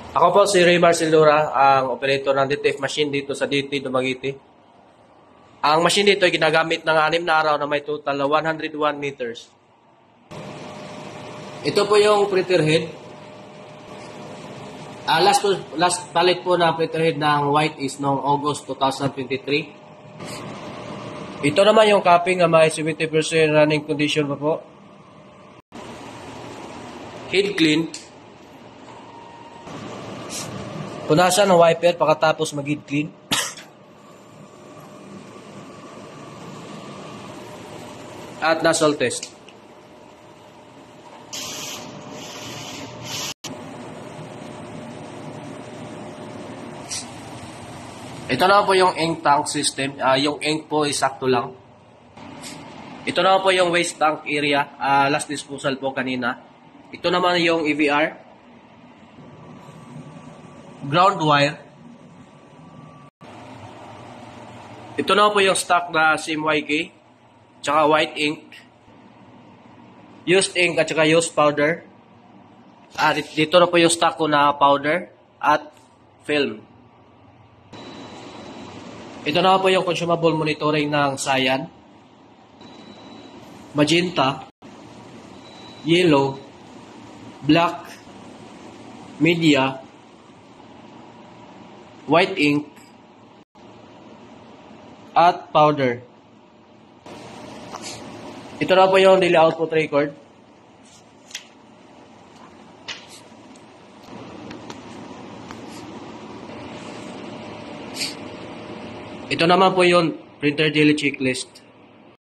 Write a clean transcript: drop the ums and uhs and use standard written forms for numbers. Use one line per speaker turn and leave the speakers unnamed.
Ako po si Ray Marcelura, ang operator ng DTF machine dito sa DT Dumaguete. Ang machine dito ay ginagamit ng 6 na araw na may total na 101 meters. Ito po yung printer head. Last palit po na printer head ng white is noong August 2023. Ito naman yung copy nga may 70% running condition pa po. Head clean. Punasan ng wiper pagkatapos mag-head clean. At nozzle test. Ito na po yung ink tank system. Yung ink po is sakto lang. Ito na po yung waste tank area. Last disposal po kanina. Ito naman yung EVR. Ground wire. Ito na po yung stock na CMYK. Tsaka white ink. Used ink at tsaka used powder. Dito na po yung stock ko na powder at film. Ito na po yung consumable monitoring ng cyan, magenta, yellow, black, media, white ink, at powder. Ito na po yung daily output record. Ito naman po yung printer daily checklist.